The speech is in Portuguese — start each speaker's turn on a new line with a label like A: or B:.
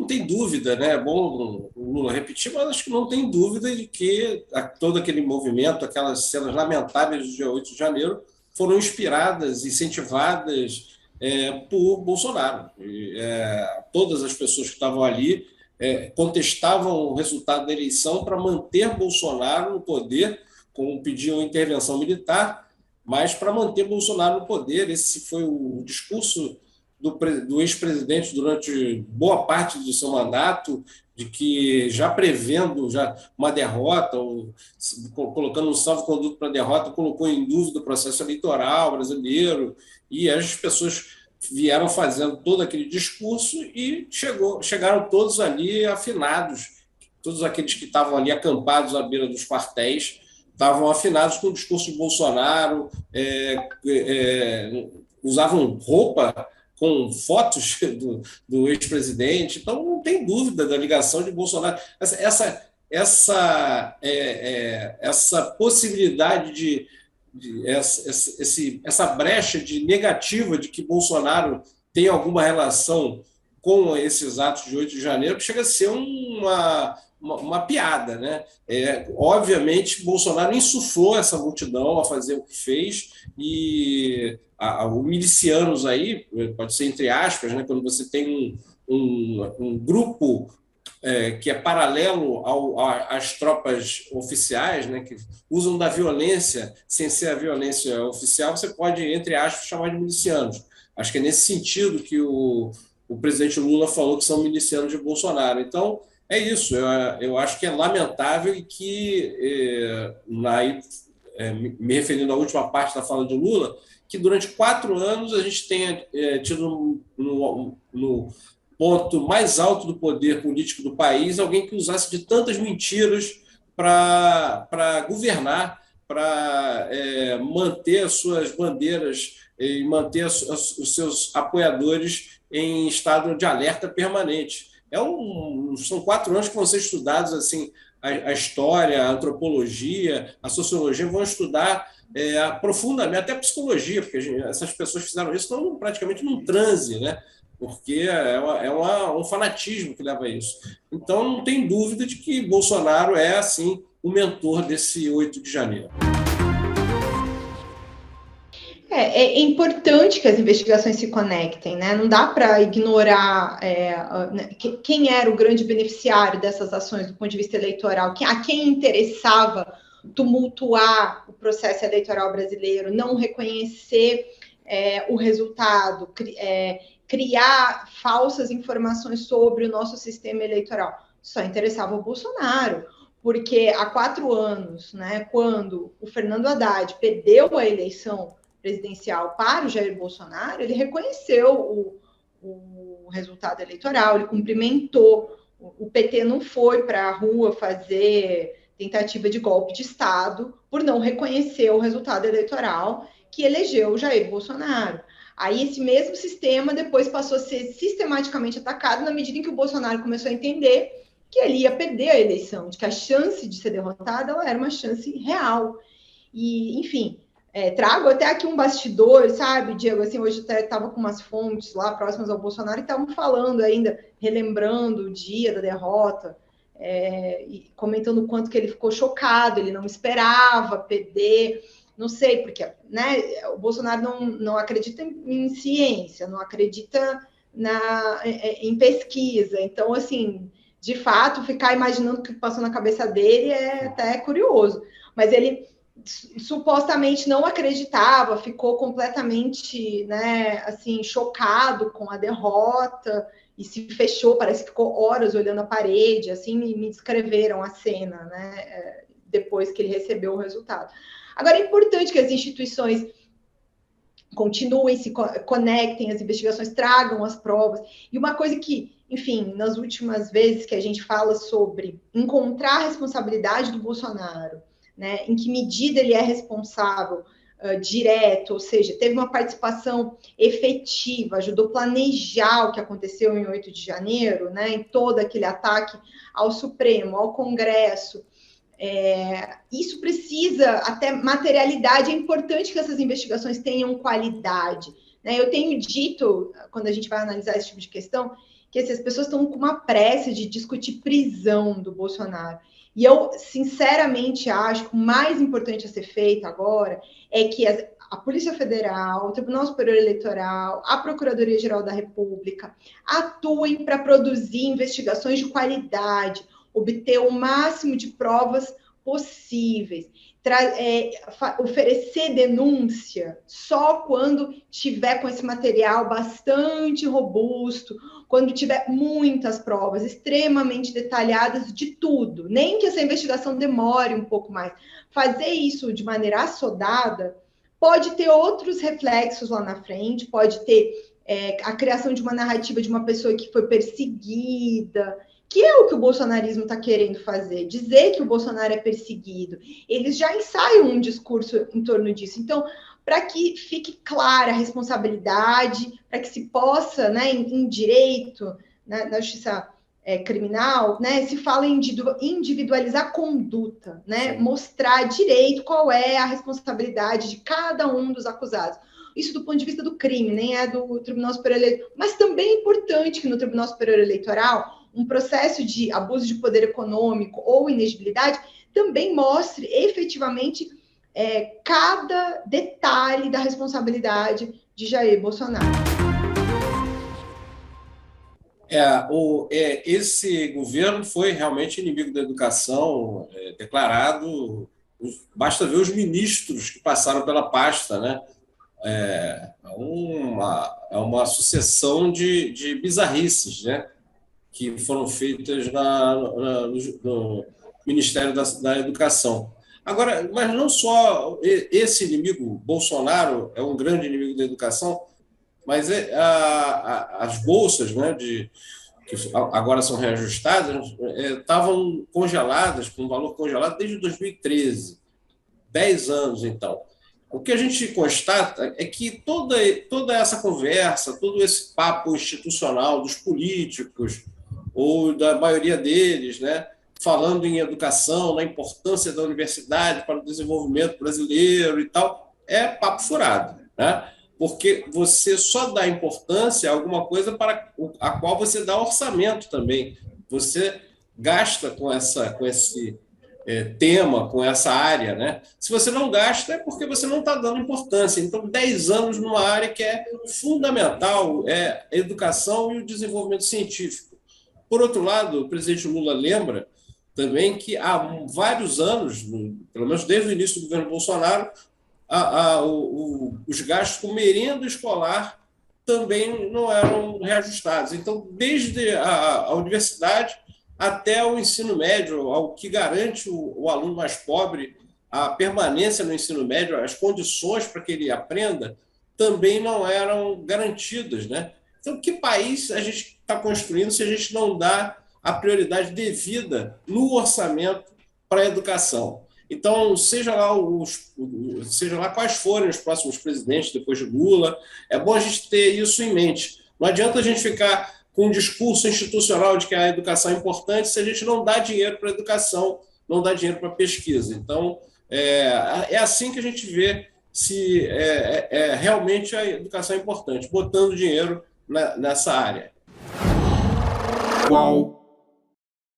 A: tem dúvida, né? É bom o Lula repetir, mas acho que não tem dúvida de que todo aquele movimento, aquelas cenas lamentáveis do dia 8 de janeiro foram inspiradas, incentivadas por Bolsonaro. Todas as pessoas que estavam ali contestavam o resultado da eleição para manter Bolsonaro no poder, como pediam intervenção militar, mas para manter Bolsonaro no poder. Esse foi o discurso do ex-presidente durante boa parte do seu mandato, de que já prevendo uma derrota, ou colocando um salvo-conduto para a derrota, colocou em dúvida o processo eleitoral brasileiro, e as pessoas vieram fazendo todo aquele discurso e chegaram todos ali afinados, todos aqueles que estavam ali acampados à beira dos quartéis estavam afinados com o discurso de Bolsonaro, usavam roupa com fotos do ex-presidente. Então, não tem dúvida da ligação de Bolsonaro. Essa possibilidade essa brecha negativa de que Bolsonaro tem alguma relação com esses atos de 8 de janeiro, que chega a ser uma piada, né? Obviamente, Bolsonaro insuflou essa multidão a fazer o que fez, e os milicianos aí, pode ser entre aspas, né? Quando você tem um grupo que é paralelo às tropas oficiais, né, que usam da violência sem ser a violência oficial, você pode, entre aspas, chamar de milicianos. Acho que é nesse sentido que o presidente Lula falou que são milicianos de Bolsonaro. Então, é isso. Eu acho que é lamentável e que, me referindo à última parte da fala de Lula, que durante 4 anos a gente tenha tido no ponto mais alto do poder político do país alguém que usasse de tantas mentiras para governar, para manter as suas bandeiras e manter os seus apoiadores em estado de alerta permanente. São 4 anos que vão ser estudados assim, a história, a antropologia, a sociologia vão estudar profundamente, até a psicologia, porque essas pessoas fizeram isso praticamente num transe, né? Porque um fanatismo que leva a isso. Então, não tem dúvida de que Bolsonaro é, assim, o mentor desse 8 de janeiro.
B: É importante que as investigações se conectem, né? Não dá para ignorar quem era o grande beneficiário dessas ações do ponto de vista eleitoral, a quem interessava tumultuar o processo eleitoral brasileiro, não reconhecer o resultado, criar falsas informações sobre o nosso sistema eleitoral. Só interessava o Bolsonaro, porque há 4 anos, né, quando o Fernando Haddad perdeu a eleição presidencial para o Jair Bolsonaro, ele reconheceu o resultado eleitoral, ele cumprimentou, o PT não foi para a rua fazer tentativa de golpe de Estado por não reconhecer o resultado eleitoral que elegeu o Jair Bolsonaro. Aí esse mesmo sistema depois passou a ser sistematicamente atacado na medida em que o Bolsonaro começou a entender que ele ia perder a eleição, de que a chance de ser derrotado ela era uma chance real. E, enfim, trago até aqui um bastidor, sabe, Diego? Assim, hoje até estava com umas fontes lá próximas ao Bolsonaro e estavam falando ainda, relembrando o dia da derrota, e comentando o quanto que ele ficou chocado, ele não esperava perder. Não sei, porque, né, o Bolsonaro não acredita em ciência, não acredita em pesquisa. Então, assim, de fato, ficar imaginando o que passou na cabeça dele é até curioso. Mas ele supostamente não acreditava, ficou completamente, né, assim, chocado com a derrota e se fechou, parece que ficou horas olhando a parede, assim, e me descreveram a cena, né, depois que ele recebeu o resultado. Agora, é importante que as instituições continuem, se conectem, as investigações tragam as provas. E uma coisa que, enfim, nas últimas vezes que a gente fala sobre encontrar a responsabilidade do Bolsonaro, né, em que medida ele é responsável direto, ou seja, teve uma participação efetiva, ajudou a planejar o que aconteceu em 8 de janeiro, né, em todo aquele ataque ao Supremo, ao Congresso. Isso precisa até materialidade, é importante que essas investigações tenham qualidade, né? Eu tenho dito, quando a gente vai analisar esse tipo de questão, que assim, as pessoas estão com uma pressa de discutir prisão do Bolsonaro. E eu, sinceramente, acho que o mais importante a ser feito agora é que a Polícia Federal, o Tribunal Superior Eleitoral, a Procuradoria-Geral da República atuem para produzir investigações de qualidade, obter o máximo de provas possíveis, oferecer denúncia só quando tiver com esse material bastante robusto, quando tiver muitas provas extremamente detalhadas de tudo, nem que essa investigação demore um pouco mais. Fazer isso de maneira assodada pode ter outros reflexos lá na frente, pode ter a criação de uma narrativa de uma pessoa que foi perseguida, que é o que o bolsonarismo está querendo fazer, dizer que o Bolsonaro é perseguido. Eles já ensaiam um discurso em torno disso. Então, para que fique clara a responsabilidade, para que se possa, né, em direito, né, na justiça criminal, né, se fala em individualizar a conduta, né, mostrar direito qual é a responsabilidade de cada um dos acusados. Isso do ponto de vista do crime, nem é do Tribunal Superior Eleitoral, mas também é importante que no Tribunal Superior Eleitoral um processo de abuso de poder econômico ou inegibilidade também mostre efetivamente cada detalhe da responsabilidade de Jair Bolsonaro.
A: Esse governo foi realmente inimigo da educação, declarado. Basta ver os ministros que passaram pela pasta, né? É uma sucessão de bizarrices, né? Que foram feitas no Ministério da Educação. Agora, mas não só esse inimigo, Bolsonaro, é um grande inimigo da educação, mas as bolsas, né, que agora são reajustadas, estavam congeladas, com valor congelado desde 2013, 10 anos, então. O que a gente constata é que toda essa conversa, todo esse papo institucional dos políticos, ou da maioria deles, né, falando em educação, na importância da universidade para o desenvolvimento brasileiro e tal, é papo furado, né? Porque você só dá importância a alguma coisa para a qual você dá orçamento também. Você gasta com esse tema, com essa área, né? Se você não gasta, é porque você não está dando importância. Então, 10 anos numa área que é fundamental, é a educação e o desenvolvimento científico. Por outro lado, o presidente Lula lembra também que há vários anos, pelo menos desde o início do governo Bolsonaro, os gastos com merenda escolar também não eram reajustados. Então, desde a universidade até o ensino médio, ao que garante o aluno mais pobre a permanência no ensino médio, as condições para que ele aprenda, também não eram garantidas, né? Então, que país a gente está construindo se a gente não dá a prioridade devida no orçamento para a educação? Então, seja lá quais forem os próximos presidentes depois de Lula, é bom a gente ter isso em mente. Não adianta a gente ficar com um discurso institucional de que a educação é importante se a gente não dá dinheiro para a educação, não dá dinheiro para a pesquisa. Então, é assim que a gente vê se realmente a educação é importante, botando dinheiro nessa área.
C: Qual